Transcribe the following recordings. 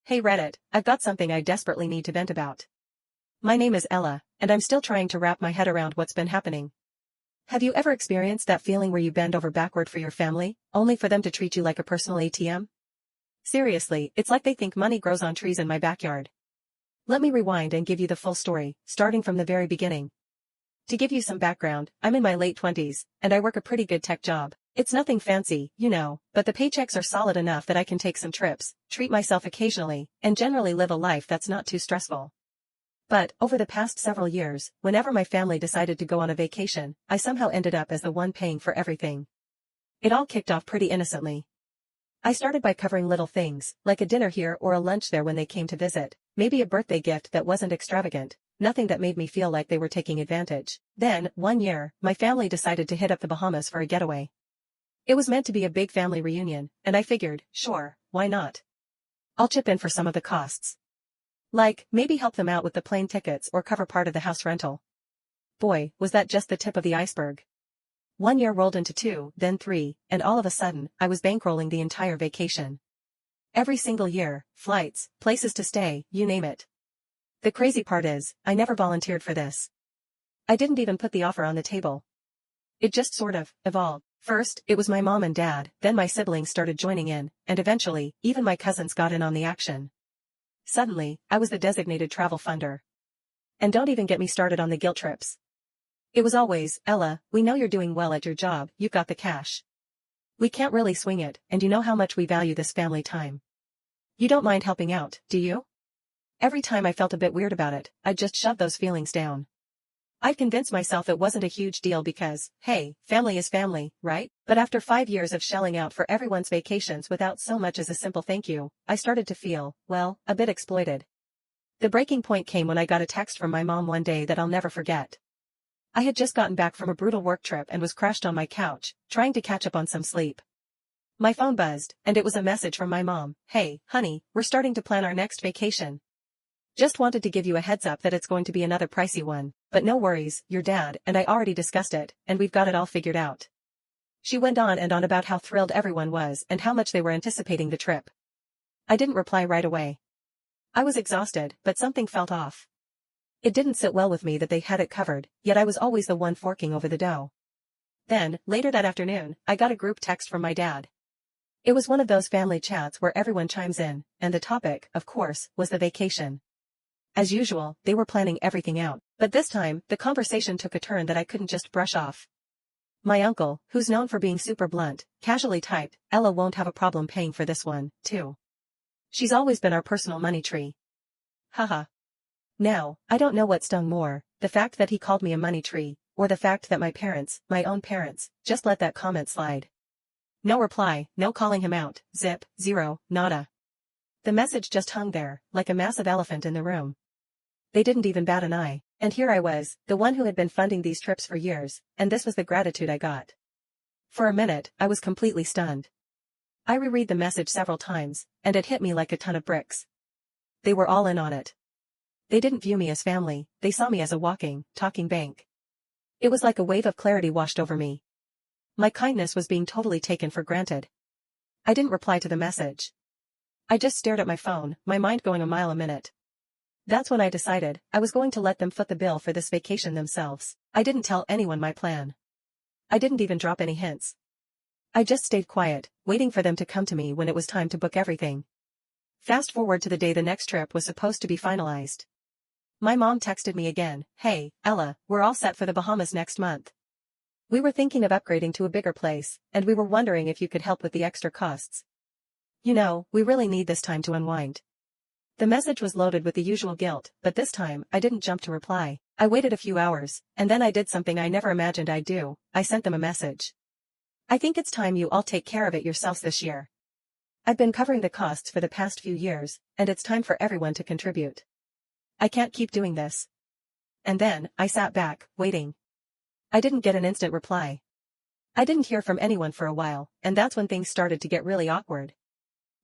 Hey Reddit, I've got something I desperately need to vent about. My name is Ella, and I'm still trying to wrap my head around what's been happening. Have you ever experienced that feeling where you bend over backward for your family, only for them to treat you like a personal ATM? Seriously, it's like they think money grows on trees in my backyard. Let me rewind and give you the full story, starting from the very beginning. To give you some background, I'm in my late 20s, and I work a pretty good tech job. It's nothing fancy, but the paychecks are solid enough that I can take some trips, treat myself occasionally, and generally live a life that's not too stressful. But, over the past several years, whenever my family decided to go on a vacation, I somehow ended up as the one paying for everything. It all kicked off pretty innocently. I started by covering little things, like a dinner here or a lunch there when they came to visit, maybe a birthday gift that wasn't extravagant. Nothing that made me feel like they were taking advantage. Then, one year, my family decided to hit up the Bahamas for a getaway. It was meant to be a big family reunion, and I figured, sure, why not? I'll chip in for some of the costs. Like, maybe help them out with the plane tickets or cover part of the house rental. Boy, was that just the tip of the iceberg. 1 year rolled into 2, then 3, and all of a sudden, I was bankrolling the entire vacation. Every single year, flights, places to stay, you name it. The crazy part is, I never volunteered for this. I didn't even put the offer on the table. It just sort of evolved. First, it was my mom and dad, then my siblings started joining in, and eventually, even my cousins got in on the action. Suddenly, I was the designated travel funder. And don't even get me started on the guilt trips. It was always, Ella, we know you're doing well at your job, you've got the cash. We can't really swing it, and you know how much we value this family time. You don't mind helping out, do you? Every time I felt a bit weird about it, I'd just shove those feelings down. I'd convinced myself it wasn't a huge deal because, hey, family is family, right? But after 5 years of shelling out for everyone's vacations without so much as a simple thank you, I started to feel, well, a bit exploited. The breaking point came when I got a text from my mom one day that I'll never forget. I had just gotten back from a brutal work trip and was crashed on my couch, trying to catch up on some sleep. My phone buzzed, and it was a message from my mom. Hey, honey, we're starting to plan our next vacation. Just wanted to give you a heads up that it's going to be another pricey one, but no worries, your dad and I already discussed it, and we've got it all figured out. She went on and on about how thrilled everyone was and how much they were anticipating the trip. I didn't reply right away. I was exhausted, but something felt off. It didn't sit well with me that they had it covered, yet I was always the one forking over the dough. Then, later that afternoon, I got a group text from my dad. It was one of those family chats where everyone chimes in, and the topic, of course, was the vacation. As usual, they were planning everything out, but this time, the conversation took a turn that I couldn't just brush off. My uncle, who's known for being super blunt, casually typed, Ella won't have a problem paying for this one, too. She's always been our personal money tree. Haha. Now, I don't know what stung more, the fact that he called me a money tree, or the fact that my own parents, just let that comment slide. No reply, no calling him out, zip, zero, nada. The message just hung there, like a massive elephant in the room. They didn't even bat an eye, and here I was, the one who had been funding these trips for years, and this was the gratitude I got. For a minute, I was completely stunned. I reread the message several times, and it hit me like a ton of bricks. They were all in on it. They didn't view me as family, they saw me as a walking, talking bank. It was like a wave of clarity washed over me. My kindness was being totally taken for granted. I didn't reply to the message. I just stared at my phone, my mind going a mile a minute. That's when I decided I was going to let them foot the bill for this vacation themselves. I didn't tell anyone my plan. I didn't even drop any hints. I just stayed quiet, waiting for them to come to me when it was time to book everything. Fast forward to the day the next trip was supposed to be finalized. My mom texted me again, hey, Ella, we're all set for the Bahamas next month. We were thinking of upgrading to a bigger place, and we were wondering if you could help with the extra costs. You know, we really need this time to unwind. The message was loaded with the usual guilt, but this time, I didn't jump to reply. I waited a few hours, and then I did something I never imagined I'd do. I sent them a message. I think it's time you all take care of it yourselves this year. I've been covering the costs for the past few years, and it's time for everyone to contribute. I can't keep doing this. And then, I sat back, waiting. I didn't get an instant reply. I didn't hear from anyone for a while, and that's when things started to get really awkward.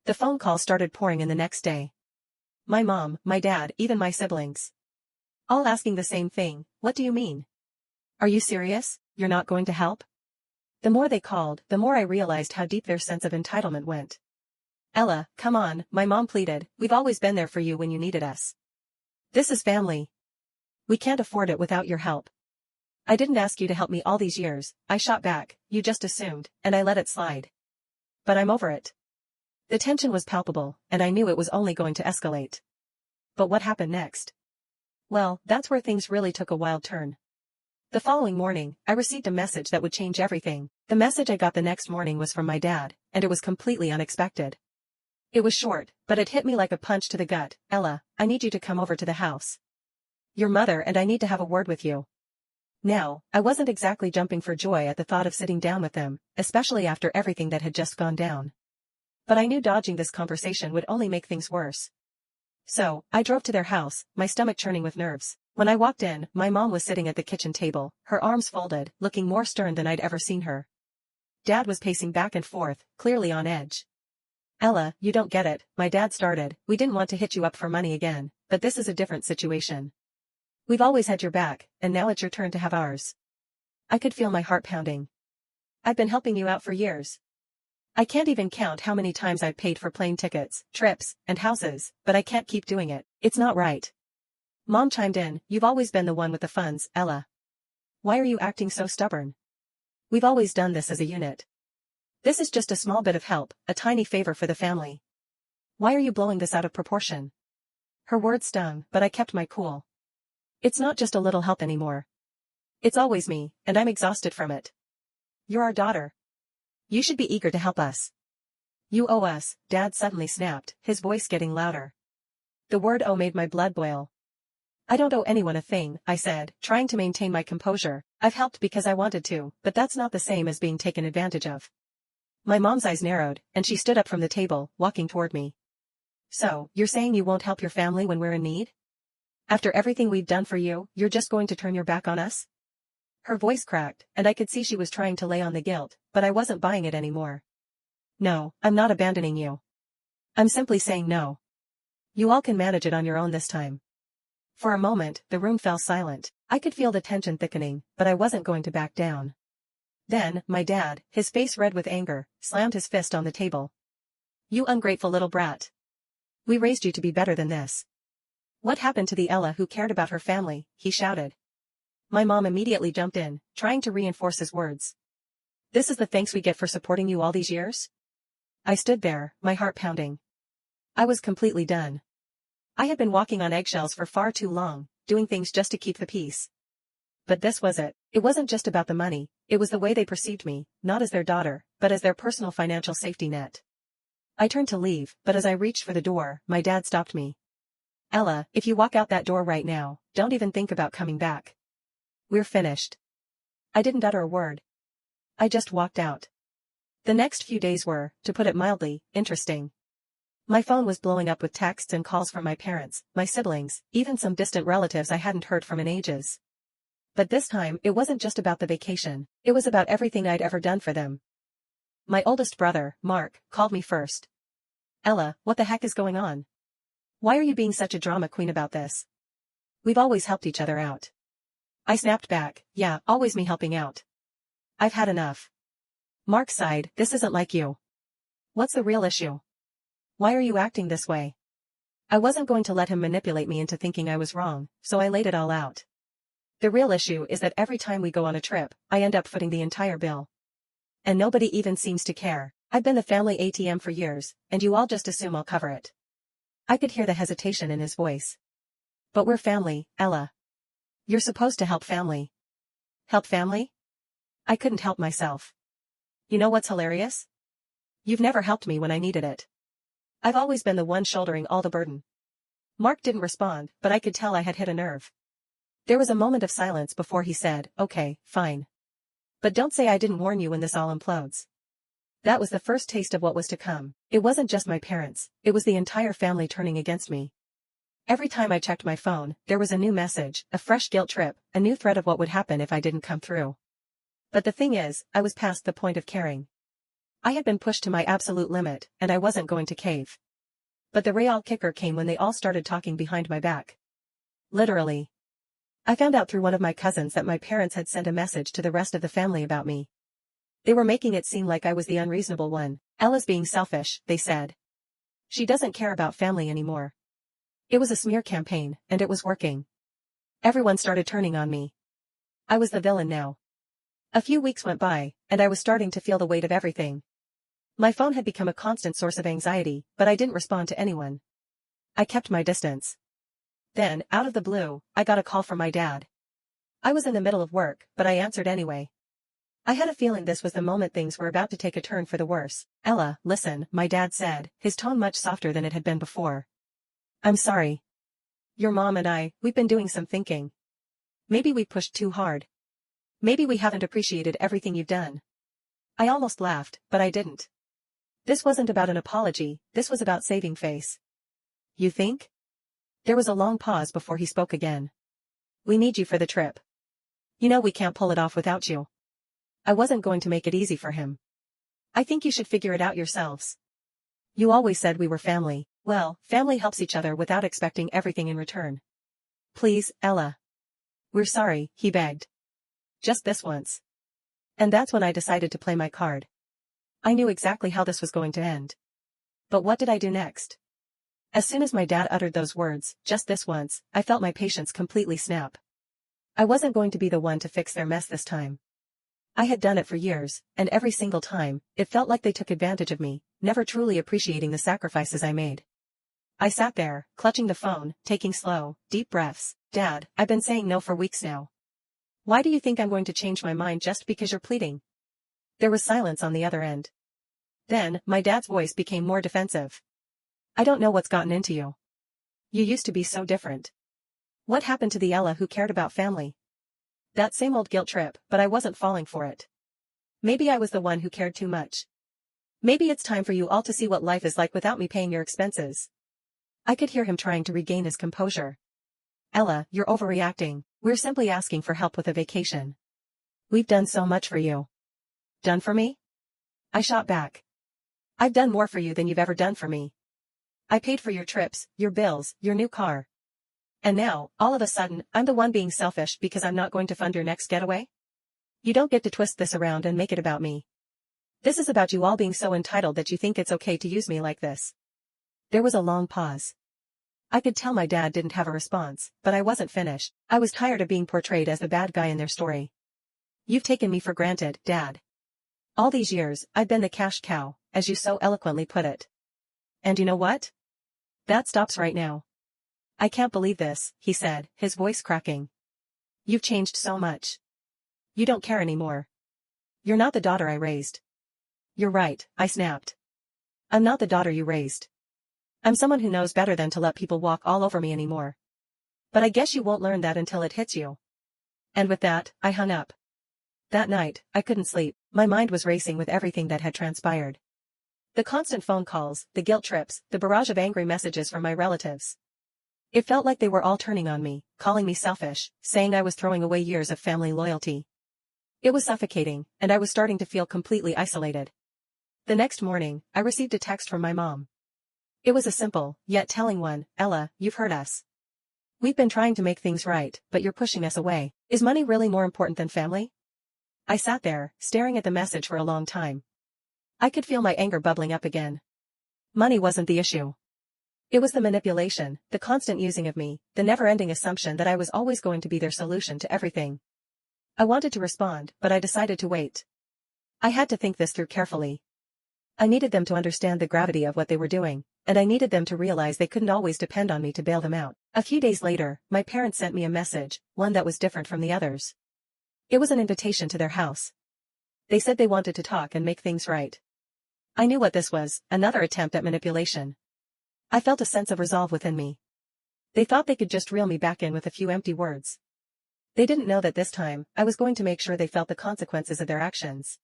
The phone calls started pouring in the next day. My mom, my dad, even my siblings. All asking the same thing, what do you mean? Are you serious? You're not going to help? The more they called, the more I realized how deep their sense of entitlement went. Ella, come on, my mom pleaded, we've always been there for you when you needed us. This is family. We can't afford it without your help. I didn't ask you to help me all these years, I shot back, you just assumed, and I let it slide. But I'm over it. The tension was palpable, and I knew it was only going to escalate. But what happened next? Well, that's where things really took a wild turn. The following morning, I received a message that would change everything. The message I got the next morning was from my dad, and it was completely unexpected. It was short, but it hit me like a punch to the gut. Ella, I need you to come over to the house. Your mother and I need to have a word with you. Now, I wasn't exactly jumping for joy at the thought of sitting down with them, especially after everything that had just gone down. But I knew dodging this conversation would only make things worse. So, I drove to their house, my stomach churning with nerves. When I walked in, my mom was sitting at the kitchen table, her arms folded, looking more stern than I'd ever seen her. Dad was pacing back and forth, clearly on edge. Ella, you don't get it, my dad started, we didn't want to hit you up for money again, but this is a different situation. We've always had your back, and now it's your turn to have ours. I could feel my heart pounding. I've been helping you out for years. I can't even count how many times I've paid for plane tickets, trips, and houses, but I can't keep doing it. It's not right. Mom chimed in, you've always been the one with the funds, Ella. Why are you acting so stubborn? We've always done this as a unit. This is just a small bit of help, a tiny favor for the family. Why are you blowing this out of proportion? Her words stung, but I kept my cool. It's not just a little help anymore. It's always me, and I'm exhausted from it. You're our daughter. You should be eager to help us. You owe us, Dad suddenly snapped, his voice getting louder. The word "owe" made my blood boil. I don't owe anyone a thing, I said, trying to maintain my composure. I've helped because I wanted to, but that's not the same as being taken advantage of. My mom's eyes narrowed, and she stood up from the table, walking toward me. So, you're saying you won't help your family when we're in need? After everything we've done for you, you're just going to turn your back on us? Her voice cracked, and I could see she was trying to lay on the guilt, but I wasn't buying it anymore. No, I'm not abandoning you. I'm simply saying no. You all can manage it on your own this time. For a moment, the room fell silent. I could feel the tension thickening, but I wasn't going to back down. Then, my dad, his face red with anger, slammed his fist on the table. You ungrateful little brat. We raised you to be better than this. What happened to the Ella who cared about her family? He shouted. My mom immediately jumped in, trying to reinforce his words. This is the thanks we get for supporting you all these years? I stood there, my heart pounding. I was completely done. I had been walking on eggshells for far too long, doing things just to keep the peace. But this was it. It wasn't just about the money, it was the way they perceived me, not as their daughter, but as their personal financial safety net. I turned to leave, but as I reached for the door, my dad stopped me. Ella, if you walk out that door right now, don't even think about coming back. We're finished. I didn't utter a word. I just walked out. The next few days were, to put it mildly, interesting. My phone was blowing up with texts and calls from my parents, my siblings, even some distant relatives I hadn't heard from in ages. But this time, it wasn't just about the vacation, it was about everything I'd ever done for them. My oldest brother, Mark, called me first. Ella, what the heck is going on? Why are you being such a drama queen about this? We've always helped each other out. I snapped back, yeah, always me helping out. I've had enough. Mark sighed, this isn't like you. What's the real issue? Why are you acting this way? I wasn't going to let him manipulate me into thinking I was wrong, so I laid it all out. The real issue is that every time we go on a trip, I end up footing the entire bill. And nobody even seems to care. I've been the family ATM for years, and you all just assume I'll cover it. I could hear the hesitation in his voice. But we're family, Ella. You're supposed to help family. Help family? I couldn't help myself. You know what's hilarious? You've never helped me when I needed it. I've always been the one shouldering all the burden. Mark didn't respond, but I could tell I had hit a nerve. There was a moment of silence before he said, okay, fine. But don't say I didn't warn you when this all implodes. That was the first taste of what was to come. It wasn't just my parents, it was the entire family turning against me. Every time I checked my phone, there was a new message, a fresh guilt trip, a new threat of what would happen if I didn't come through. But the thing is, I was past the point of caring. I had been pushed to my absolute limit, and I wasn't going to cave. But the real kicker came when they all started talking behind my back. Literally. I found out through one of my cousins that my parents had sent a message to the rest of the family about me. They were making it seem like I was the unreasonable one. Ella's being selfish, they said. She doesn't care about family anymore. It was a smear campaign, and it was working. Everyone started turning on me. I was the villain now. A few weeks went by, and I was starting to feel the weight of everything. My phone had become a constant source of anxiety, but I didn't respond to anyone. I kept my distance. Then, out of the blue, I got a call from my dad. I was in the middle of work, but I answered anyway. I had a feeling this was the moment things were about to take a turn for the worse. "Ella, listen," my dad said, his tone much softer than it had been before. "I'm sorry. Your mom and we've been doing some thinking. Maybe we pushed too hard. Maybe we haven't appreciated everything you've done." I almost laughed, but I didn't. This wasn't about an apology, this was about saving face. "You think?" There was a long pause before he spoke again. "We need you for the trip. You know we can't pull it off without you." I wasn't going to make it easy for him. "I think you should figure it out yourselves. You always said we were family. Well, family helps each other without expecting everything in return. Please, Ella. We're sorry," he begged. "Just this once." And that's when I decided to play my card. I knew exactly how this was going to end. But what did I do next? As soon as my dad uttered those words, "just this once," I felt my patience completely snap. I wasn't going to be the one to fix their mess this time. I had done it for years, and every single time, it felt like they took advantage of me, never truly appreciating the sacrifices I made. I sat there, clutching the phone, taking slow, deep breaths. "Dad, I've been saying no for weeks now. Why do you think I'm going to change my mind just because you're pleading?" There was silence on the other end. Then, my dad's voice became more defensive. "I don't know what's gotten into you. You used to be so different. What happened to the Ella who cared about family? That same old guilt trip, but I wasn't falling for it. Maybe I was the one who cared too much. Maybe it's time for you all to see what life is like without me paying your expenses." I could hear him trying to regain his composure. "Ella, you're overreacting. We're simply asking for help with a vacation. We've done so much for you." "Done for me?" I shot back. "I've done more for you than you've ever done for me. I paid for your trips, your bills, your new car. And now, all of a sudden, I'm the one being selfish because I'm not going to fund your next getaway? You don't get to twist this around and make it about me. This is about you all being so entitled that you think it's okay to use me like this." There was a long pause. I could tell my dad didn't have a response, but I wasn't finished. I was tired of being portrayed as the bad guy in their story. "You've taken me for granted, Dad. All these years, I've been the cash cow, as you so eloquently put it. And you know what? That stops right now. I can't believe this," he said, his voice cracking. "You've changed so much. You don't care anymore. You're not the daughter I raised." "You're right," I snapped. "I'm not the daughter you raised. I'm someone who knows better than to let people walk all over me anymore. But I guess you won't learn that until it hits you." And with that, I hung up. That night, I couldn't sleep. My mind was racing with everything that had transpired. The constant phone calls, the guilt trips, the barrage of angry messages from my relatives. It felt like they were all turning on me, calling me selfish, saying I was throwing away years of family loyalty. It was suffocating, and I was starting to feel completely isolated. The next morning, I received a text from my mom. It was a simple, yet telling one. "Ella, you've hurt us. We've been trying to make things right, but you're pushing us away. Is money really more important than family?" I sat there, staring at the message for a long time. I could feel my anger bubbling up again. Money wasn't the issue. It was the manipulation, the constant using of me, the never-ending assumption that I was always going to be their solution to everything. I wanted to respond, but I decided to wait. I had to think this through carefully. I needed them to understand the gravity of what they were doing, and I needed them to realize they couldn't always depend on me to bail them out. A few days later, my parents sent me a message, one that was different from the others. It was an invitation to their house. They said they wanted to talk and make things right. I knew what this was, another attempt at manipulation. I felt a sense of resolve within me. They thought they could just reel me back in with a few empty words. They didn't know that this time, I was going to make sure they felt the consequences of their actions.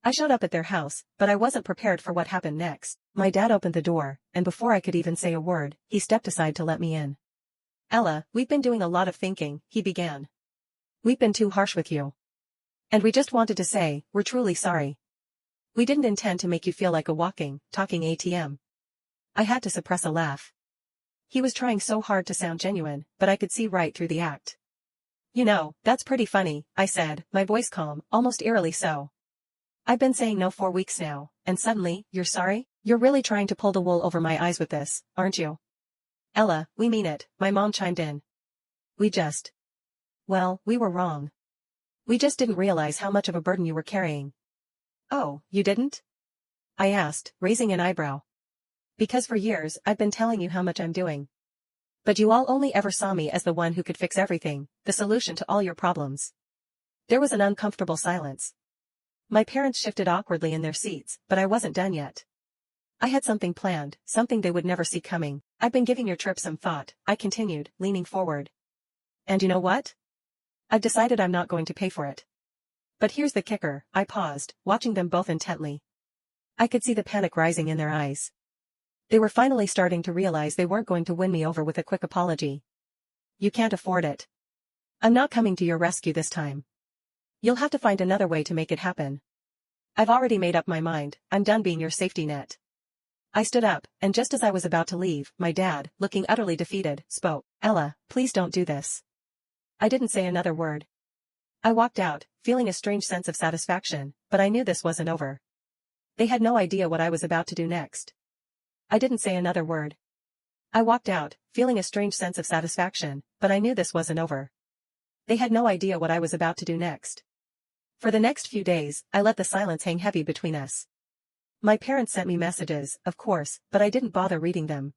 I showed up at their house, but I wasn't prepared for what happened next. My dad opened the door, and before I could even say a word, he stepped aside to let me in. "Ella, we've been doing a lot of thinking," he began. "We've been too harsh with you. And we just wanted to say, we're truly sorry. We didn't intend to make you feel like a walking, talking ATM." I had to suppress a laugh. He was trying so hard to sound genuine, but I could see right through the act. "You know, that's pretty funny," I said, my voice calm, almost eerily so. I've been saying no for weeks now, and suddenly, you're sorry? You're really trying to pull the wool over my eyes with this, aren't you? Ella, we mean it, my mom chimed in. Well, we were wrong. We just didn't realize how much of a burden you were carrying. Oh, you didn't? I asked, raising an eyebrow. Because for years, I've been telling you how much I'm doing. But you all only ever saw me as the one who could fix everything, the solution to all your problems. There was an uncomfortable silence. My parents shifted awkwardly in their seats, but I wasn't done yet. I had something planned, something they would never see coming. I've been giving your trip some thought, I continued, leaning forward. And you know what? I've decided I'm not going to pay for it. But here's the kicker, I paused, watching them both intently. I could see the panic rising in their eyes. They were finally starting to realize they weren't going to win me over with a quick apology. You can't afford it. I'm not coming to your rescue this time. You'll have to find another way to make it happen. I've already made up my mind, I'm done being your safety net. I stood up, and just as I was about to leave, my dad, looking utterly defeated, spoke. Ella, please don't do this. I didn't say another word. I walked out, feeling a strange sense of satisfaction, but I knew this wasn't over. They had no idea what I was about to do next. I didn't say another word. I walked out, feeling a strange sense of satisfaction, but I knew this wasn't over. They had no idea what I was about to do next. For the next few days, I let the silence hang heavy between us. My parents sent me messages, of course, but I didn't bother reading them.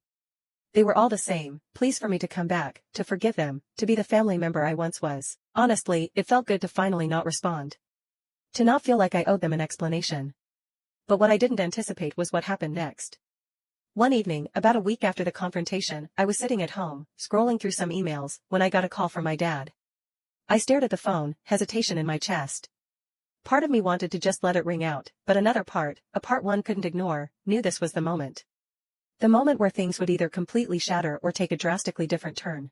They were all the same, pleas for me to come back, to forgive them, to be the family member I once was. Honestly, it felt good to finally not respond. To not feel like I owed them an explanation. But what I didn't anticipate was what happened next. One evening, about a week after the confrontation, I was sitting at home, scrolling through some emails, when I got a call from my dad. I stared at the phone, hesitation in my chest. Part of me wanted to just let it ring out, but another part, a part one couldn't ignore, knew this was the moment. The moment where things would either completely shatter or take a drastically different turn.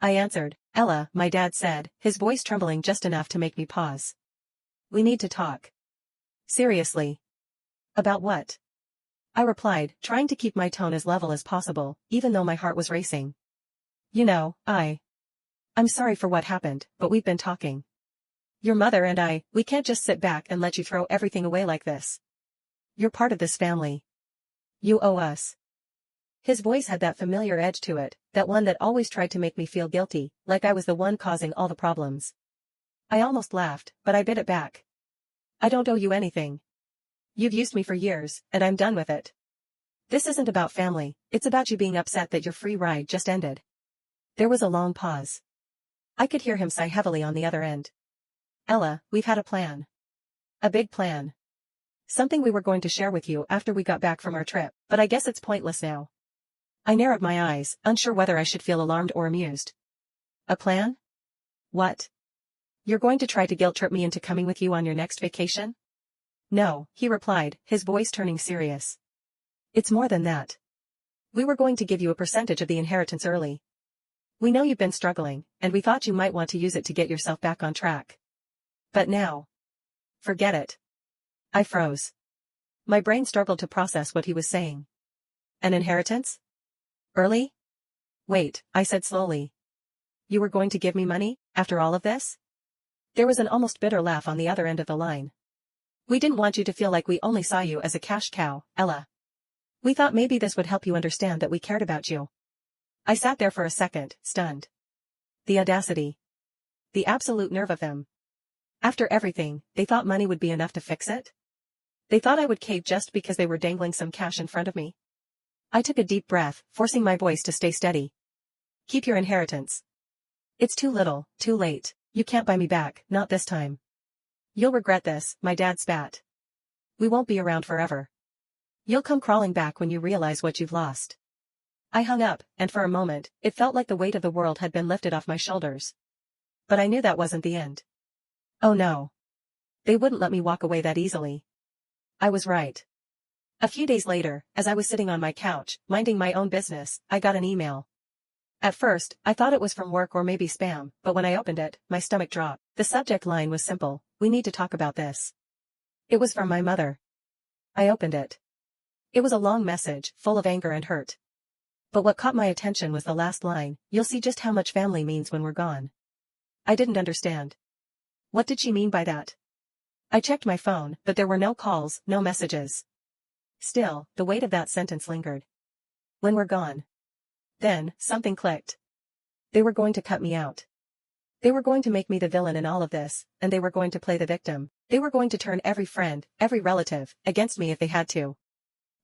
I answered. Ella, my dad said, his voice trembling just enough to make me pause. We need to talk. Seriously. About what? I replied, trying to keep my tone as level as possible, even though my heart was racing. You know, I'm sorry for what happened, but we've been talking. Your mother and we can't just sit back and let you throw everything away like this. You're part of this family. You owe us. His voice had that familiar edge to it, that one that always tried to make me feel guilty, like I was the one causing all the problems. I almost laughed, but I bit it back. I don't owe you anything. You've used me for years, and I'm done with it. This isn't about family, it's about you being upset that your free ride just ended. There was a long pause. I could hear him sigh heavily on the other end. Ella, we've had a plan. A big plan. Something we were going to share with you after we got back from our trip, but I guess it's pointless now. I narrowed my eyes, unsure whether I should feel alarmed or amused. A plan? What? You're going to try to guilt-trip me into coming with you on your next vacation? No, he replied, his voice turning serious. It's more than that. We were going to give you a percentage of the inheritance early. We know you've been struggling, and we thought you might want to use it to get yourself back on track. But now. Forget it. I froze. My brain struggled to process what he was saying. An inheritance? Early? Wait, I said slowly. You were going to give me money, after all of this? There was an almost bitter laugh on the other end of the line. We didn't want you to feel like we only saw you as a cash cow, Ella. We thought maybe this would help you understand that we cared about you. I sat there for a second, stunned. The audacity. The absolute nerve of them. After everything, they thought money would be enough to fix it? They thought I would cave just because they were dangling some cash in front of me? I took a deep breath, forcing my voice to stay steady. Keep your inheritance. It's too little, too late. You can't buy me back, not this time. You'll regret this, my dad spat. We won't be around forever. You'll come crawling back when you realize what you've lost. I hung up, and for a moment, it felt like the weight of the world had been lifted off my shoulders. But I knew that wasn't the end. Oh no. They wouldn't let me walk away that easily. I was right. A few days later, as I was sitting on my couch, minding my own business, I got an email. At first, I thought it was from work or maybe spam, but when I opened it, my stomach dropped. The subject line was simple: we need to talk about this. It was from my mother. I opened it. It was a long message, full of anger and hurt. But what caught my attention was the last line: you'll see just how much family means when we're gone. I didn't understand. What did she mean by that? I checked my phone, but there were no calls, no messages. Still, the weight of that sentence lingered. When we're gone. Then, something clicked. They were going to cut me out. They were going to make me the villain in all of this, and they were going to play the victim. They were going to turn every friend, every relative, against me if they had to.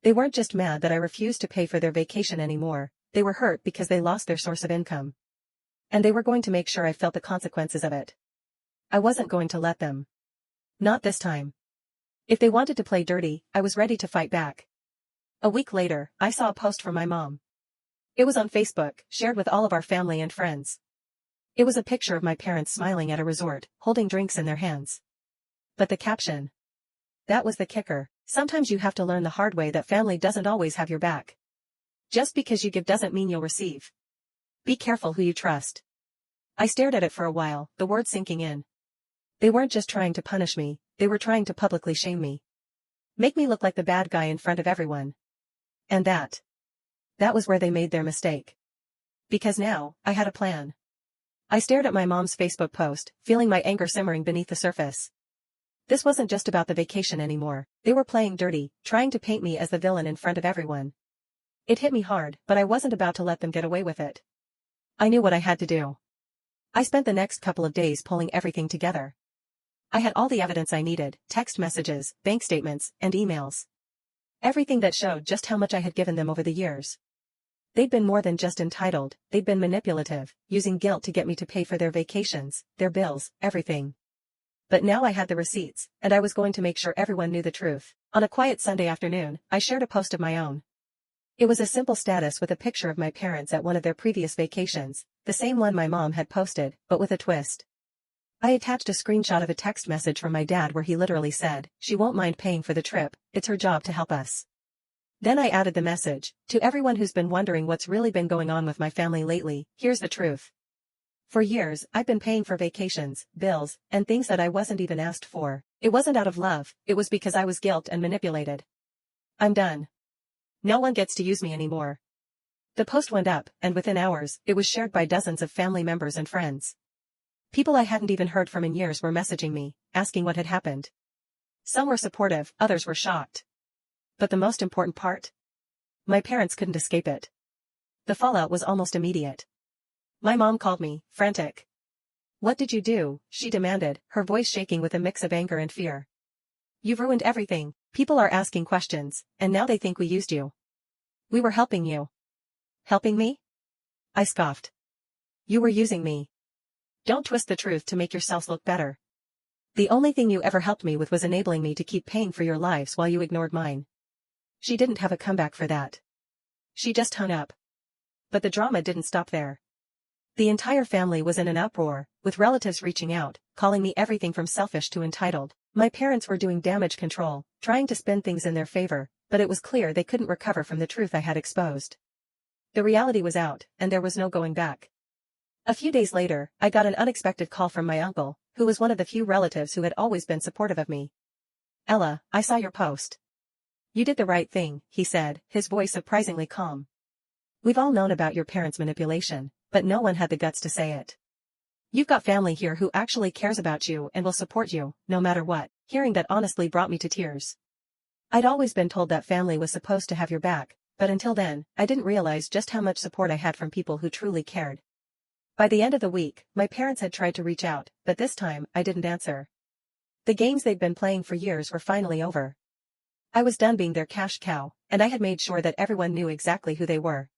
They weren't just mad that I refused to pay for their vacation anymore, they were hurt because they lost their source of income. And they were going to make sure I felt the consequences of it. I wasn't going to let them. Not this time. If they wanted to play dirty, I was ready to fight back. A week later, I saw a post from my mom. It was on Facebook, shared with all of our family and friends. It was a picture of my parents smiling at a resort, holding drinks in their hands. But the caption. That was the kicker. Sometimes you have to learn the hard way that family doesn't always have your back. Just because you give doesn't mean you'll receive. Be careful who you trust. I stared at it for a while, the words sinking in. They weren't just trying to punish me, they were trying to publicly shame me. Make me look like the bad guy in front of everyone. And that was where they made their mistake. Because now, I had a plan. I stared at my mom's Facebook post, feeling my anger simmering beneath the surface. This wasn't just about the vacation anymore, they were playing dirty, trying to paint me as the villain in front of everyone. It hit me hard, but I wasn't about to let them get away with it. I knew what I had to do. I spent the next couple of days pulling everything together. I had all the evidence I needed, text messages, bank statements, and emails. Everything that showed just how much I had given them over the years. They'd been more than just entitled, they'd been manipulative, using guilt to get me to pay for their vacations, their bills, everything. But now I had the receipts, and I was going to make sure everyone knew the truth. On a quiet Sunday afternoon, I shared a post of my own. It was a simple status with a picture of my parents at one of their previous vacations, the same one my mom had posted, but with a twist. I attached a screenshot of a text message from my dad where he literally said, "She won't mind paying for the trip, it's her job to help us." Then I added the message, "To everyone who's been wondering what's really been going on with my family lately, here's the truth. For years, I've been paying for vacations, bills, and things that I wasn't even asked for. It wasn't out of love, it was because I was guilt and manipulated. I'm done. No one gets to use me anymore." The post went up, and within hours, it was shared by dozens of family members and friends. People I hadn't even heard from in years were messaging me, asking what had happened. Some were supportive, others were shocked. But the most important part? My parents couldn't escape it. The fallout was almost immediate. My mom called me, frantic. "What did you do?" she demanded, her voice shaking with a mix of anger and fear. "You've ruined everything. People are asking questions, and now they think we used you. We were helping you." "Helping me?" I scoffed. "You were using me. Don't twist the truth to make yourselves look better. The only thing you ever helped me with was enabling me to keep paying for your lives while you ignored mine." She didn't have a comeback for that. She just hung up. But the drama didn't stop there. The entire family was in an uproar, with relatives reaching out, calling me everything from selfish to entitled. My parents were doing damage control, trying to spin things in their favor, but it was clear they couldn't recover from the truth I had exposed. The reality was out, and there was no going back. A few days later, I got an unexpected call from my uncle, who was one of the few relatives who had always been supportive of me. "Ella, I saw your post. You did the right thing," he said, his voice surprisingly calm. "We've all known about your parents' manipulation, but no one had the guts to say it. You've got family here who actually cares about you and will support you, no matter what." Hearing that honestly brought me to tears. I'd always been told that family was supposed to have your back, but until then, I didn't realize just how much support I had from people who truly cared. By the end of the week, my parents had tried to reach out, but this time, I didn't answer. The games they'd been playing for years were finally over. I was done being their cash cow, and I had made sure that everyone knew exactly who they were.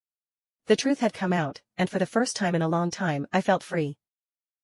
The truth had come out, and for the first time in a long time I felt free.